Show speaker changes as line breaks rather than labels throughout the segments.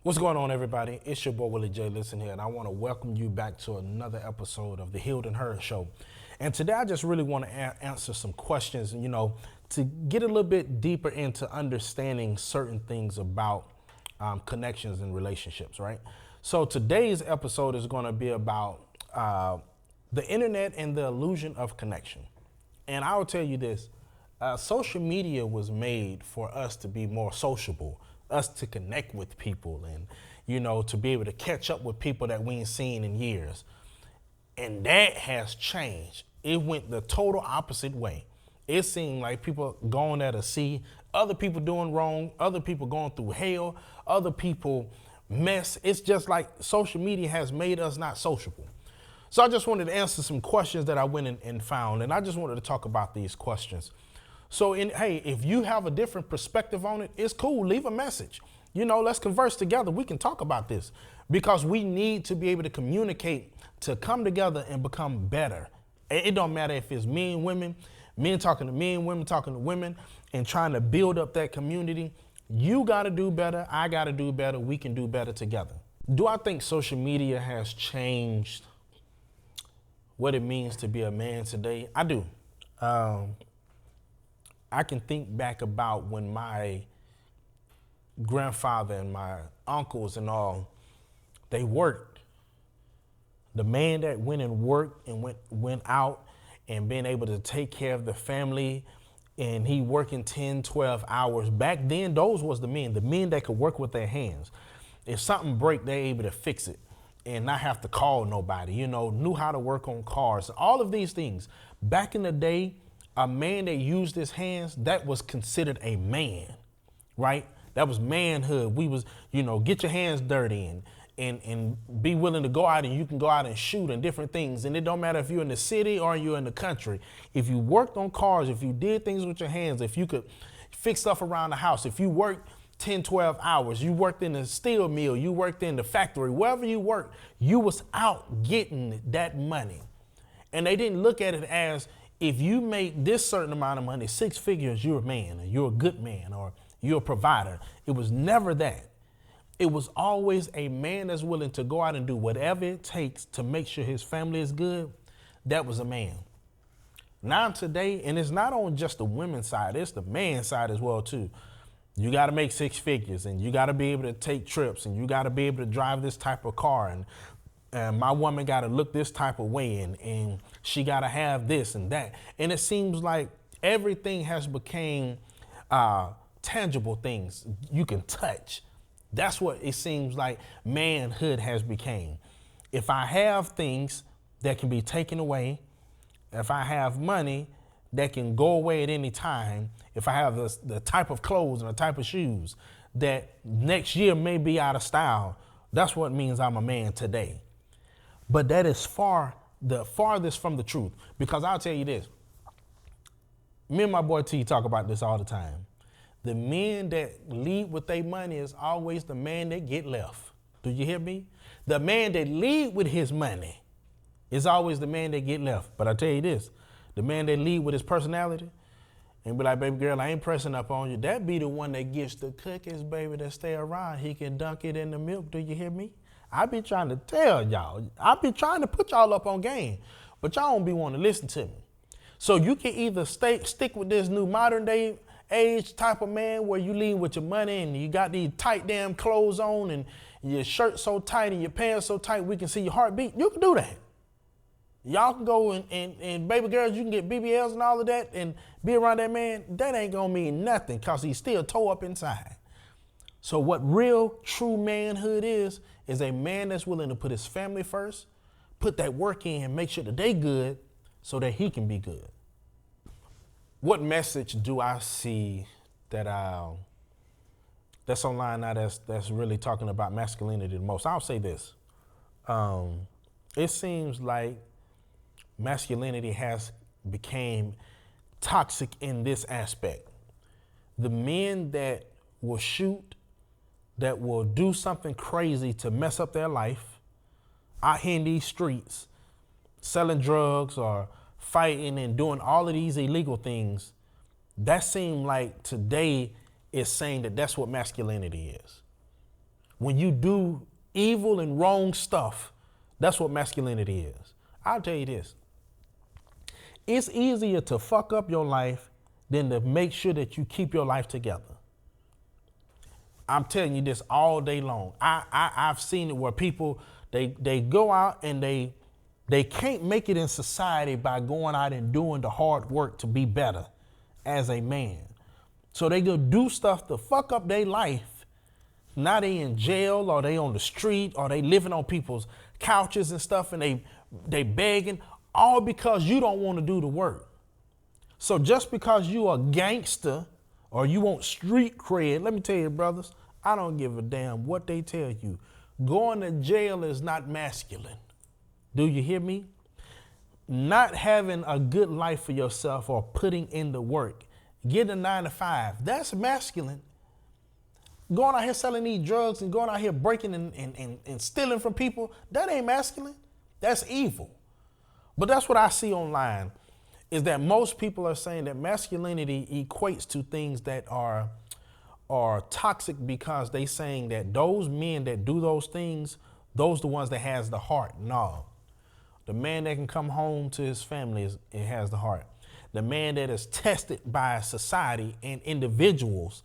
What's going on, everybody? It's your boy Willie J. Listen here, and I want to welcome you back to another episode of the Healed and Heard Show. And today, I just really want to answer some questions, to get a little bit deeper into understanding certain things about connections and relationships, right? So today's episode is going to be about the internet and the illusion of connection. And I will tell you this, social media was made for us to be more sociable, us to connect with people and, to be able to catch up with people that we ain't seen in years. And that has changed. It went the total opposite way. It seemed like people going there to see other people doing wrong, other people going through hell, other people mess. It's just like social media has made us not sociable. So I just wanted to answer some questions that I went and found, and I just wanted to talk about these questions. So, hey, if you have a different perspective on it, it's cool. Leave a message. Let's converse together. We can talk about this because we need to be able to communicate, to come together and become better. It don't matter if it's men, women, men talking to men, women talking to women, and trying to build up that community. You got to do better. I got to do better. We can do better together. Do I think social media has changed what it means to be a man today? I do. I can think back about when my grandfather and my uncles and all, they worked. The man that went and worked and went out and being able to take care of the family, and he working 10, 12 hours. Back then, those was the men that could work with their hands. If something break, they able to fix it and not have to call nobody, knew how to work on cars, all of these things. Back in the day, a man that used his hands, that was considered a man, right? That was manhood. We was, get your hands dirty and be willing to go out, and you can go out and shoot and different things. And it don't matter if you're in the city or you're in the country. If you worked on cars, if you did things with your hands, if you could fix stuff around the house, if you worked 10, 12 hours, you worked in the steel mill, you worked in the factory, wherever you worked, you was out getting that money. And they didn't look at it as, if you make this certain amount of money, 6 figures, you're a man, or you're a good man, or you're a provider. It was never that. It was always a man that's willing to go out and do whatever it takes to make sure his family is good. That was a man. Now today, and it's not on just the women's side, it's the man's side as well too. You got to make 6 figures, and you got to be able to take trips, and you got to be able to drive this type of car, and my woman got to look this type of way, and she got to have this and that. And it seems like everything has become tangible things you can touch. That's what it seems like manhood has become. If I have things that can be taken away, if I have money that can go away at any time, if I have the type of clothes and the type of shoes that next year may be out of style, that's what means I'm a man today. But that is the farthest from the truth, because I'll tell you this. Me and my boy T talk about this all the time. The men that lead with their money is always the man that get left. Do you hear me? The man that lead with his money is always the man that get left. But I tell you this, the man that lead with his personality and be like, baby girl, I ain't pressing up on you, that be the one that gets the cookies, baby, that stay around. He can dunk it in the milk. Do you hear me? I be trying to tell y'all. I be trying to put y'all up on game, but y'all don't be wanting to listen to me. So you can either stick with this new modern day age type of man where you lead with your money and you got these tight damn clothes on and your shirt so tight and your pants so tight we can see your heartbeat. You can do that. Y'all can go and baby girls, you can get BBLs and all of that and be around that man. That ain't gonna mean nothing because he's still toe up inside. So what real true manhood is a man that's willing to put his family first, put that work in, make sure that they good so that he can be good. What message do I see that that's online now that's really talking about masculinity the most? I'll say this. It seems like masculinity has become toxic in this aspect. The men that will shoot, that will do something crazy to mess up their life out here in these streets, selling drugs or fighting and doing all of these illegal things, that seems like today is saying that that's what masculinity is. When you do evil and wrong stuff, that's what masculinity is. I'll tell you this. It's easier to fuck up your life than to make sure that you keep your life together. I'm telling you this all day long. I've seen it where people, they go out and they can't make it in society by going out and doing the hard work to be better as a man. So they go do stuff to fuck up their life. Now they in jail, or they on the street, or they living on people's couches and stuff, and they begging, all because you don't want to do the work. So just because you a gangster or you want street cred, let me tell you, brothers, I don't give a damn what they tell you. Going to jail is not masculine. Do you hear me? Not having a good life for yourself or putting in the work, getting a 9 to 5, that's masculine. Going out here selling these drugs and going out here breaking and stealing from people, that ain't masculine. That's evil. But that's what I see online, is that most people are saying that masculinity equates to things that are toxic, because they saying that those men that do those things, those the ones that has the heart. No. The man that can come home to his family, it has the heart. The man that is tested by society and individuals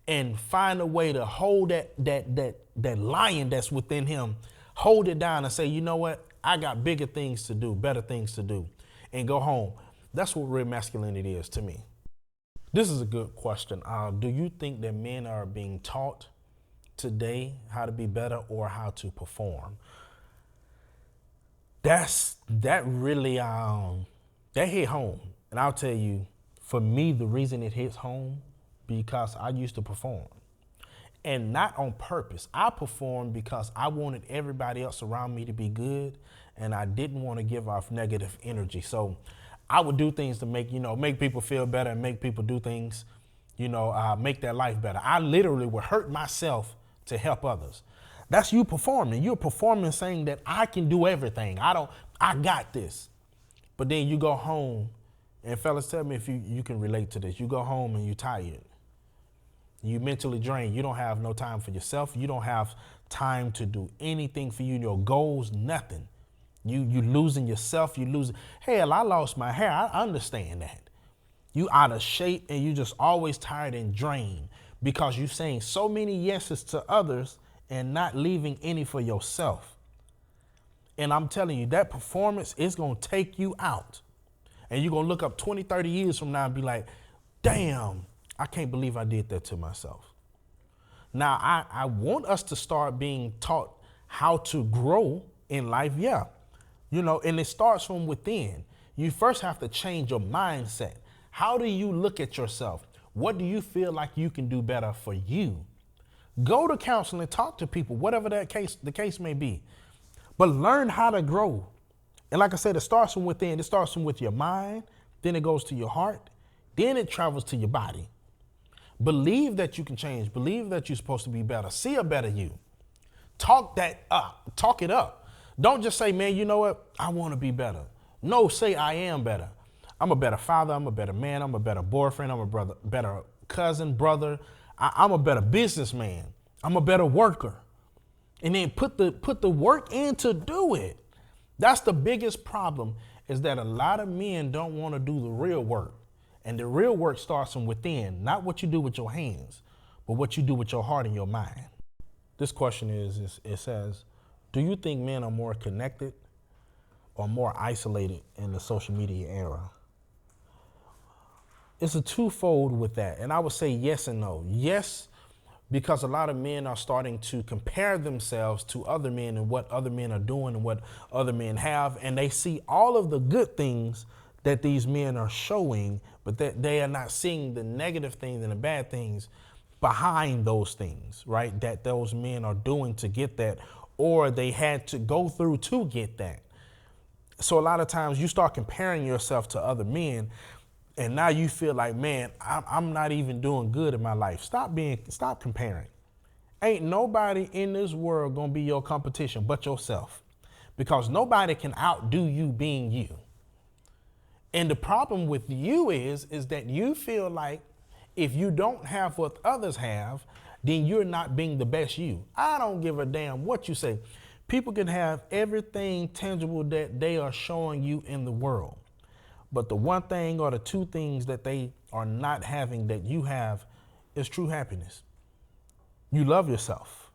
and find a way to hold that lion that's within him, hold it down and say, you know what? I got bigger things to do, better things to do, and go home. That's what real masculinity is to me. This is a good question. Do you think that men are being taught today how to be better or how to perform? That really that hit home. And I'll tell you, for me, the reason it hits home, because I used to perform. And not on purpose. I performed because I wanted everybody else around me to be good, and I didn't want to give off negative energy. So I would do things to make people feel better and make people do things, make their life better. I literally would hurt myself to help others. That's you performing. You're performing, saying that I can do everything. I got this. But then you go home, and fellas, tell me if you can relate to this. You go home and you're tired. You mentally drained. You don't have no time for yourself. You don't have time to do anything for you, your goals, nothing. You losing yourself. You losing. Hell, I lost my hair. I understand that. You out of shape and you just always tired and drained because you saying so many yeses to others and not leaving any for yourself. And I'm telling you, that performance is going to take you out. And you're going to look up 20, 30 years from now and be like, damn, I can't believe I did that to myself. Now, I want us to start being taught how to grow in life, yeah. And it starts from within. You first have to change your mindset. How do you look at yourself? What do you feel like you can do better for you? Go to counseling, talk to people, whatever the case may be. But learn how to grow. And like I said, it starts from within. It starts from with your mind, then it goes to your heart, then it travels to your body. Believe that you can change. Believe that you're supposed to be better. See a better you. Talk that up. Talk it up. Don't just say, man, you know what? I want to be better. No, say I am better. I'm a better father. I'm a better man. I'm a better boyfriend. I'm a better cousin, brother. I'm a better businessman. I'm a better worker. And then put the work in to do it. That's the biggest problem, is that a lot of men don't want to do the real work. And the real work starts from within, not what you do with your hands, but what you do with your heart and your mind. This question it says, do you think men are more connected or more isolated in the social media era? It's a twofold with that. And I would say yes and no. Yes, because a lot of men are starting to compare themselves to other men and what other men are doing and what other men have. And they see all of the good things that these men are showing, but that they are not seeing the negative things and the bad things behind those things, right? That those men are doing to get that, or they had to go through to get that. So a lot of times you start comparing yourself to other men, and now you feel like, man, I'm not even doing good in my life. Stop comparing. Ain't nobody in this world gonna be your competition but yourself, because nobody can outdo you being you. And the problem with you is that you feel like if you don't have what others have, then you're not being the best you. I don't give a damn what you say. People can have everything tangible that they are showing you in the world. But the one thing or the two things that they are not having that you have is true happiness. You love yourself.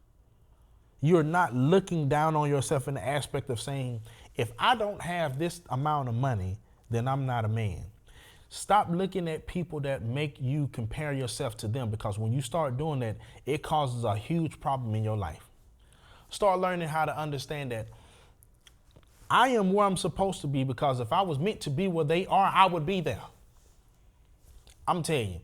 You're not looking down on yourself in the aspect of saying, if I don't have this amount of money, then I'm not a man. Stop looking at people that make you compare yourself to them, because when you start doing that, it causes a huge problem in your life. Start learning how to understand that I am where I'm supposed to be, because if I was meant to be where they are, I would be there. I'm telling you,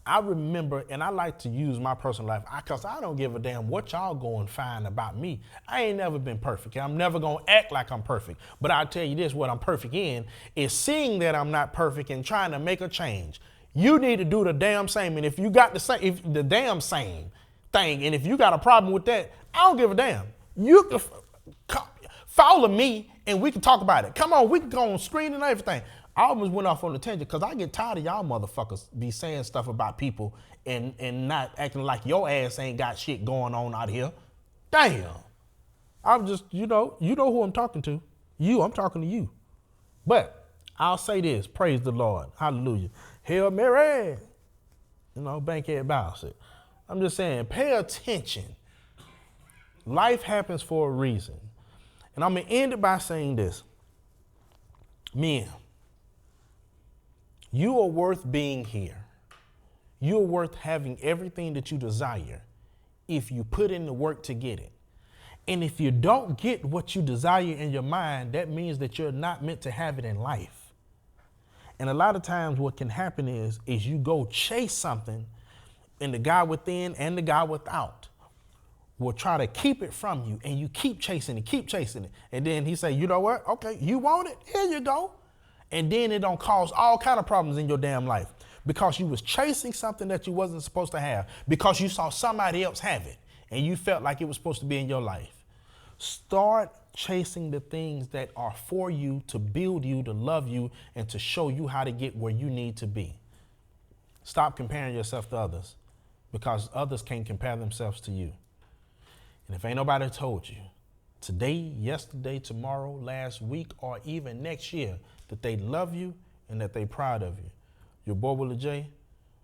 I remember, and I like to use my personal life, because I don't give a damn what y'all going to find about me. I ain't never been perfect. I'm never going to act like I'm perfect. But I'll tell you this, what I'm perfect in is seeing that I'm not perfect and trying to make a change. You need to do the damn same. And if you got the damn same thing, and if you got a problem with that, I don't give a damn. You can follow me and we can talk about it. Come on, we can go on screen and everything. I almost went off on a tangent because I get tired of y'all motherfuckers be saying stuff about people and not acting like your ass ain't got shit going on out here. Damn. I'm just, you know who I'm talking to. I'm talking to you. But I'll say this, praise the Lord. Hallelujah. Hail Mary. Bankhead bounce it. I'm just saying, pay attention. Life happens for a reason. And I'm going to end it by saying this. Men, you are worth being here. You are worth having everything that you desire if you put in the work to get it. And if you don't get what you desire in your mind, that means that you're not meant to have it in life. And a lot of times what can happen is you go chase something, and the guy within and the guy without will try to keep it from you, and you keep chasing it. And then he say, you know what? Okay, you want it? Here you go. And then it don't cause all kind of problems in your damn life because you was chasing something that you wasn't supposed to have because you saw somebody else have it and you felt like it was supposed to be in your life. Start chasing the things that are for you, to build you, to love you, and to show you how to get where you need to be. Stop comparing yourself to others because others can't compare themselves to you. And if ain't nobody told you today, yesterday, tomorrow, last week, or even next year that they love you and that they proud of you, your boy Willie J,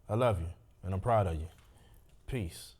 I love you and I'm proud of you. Peace.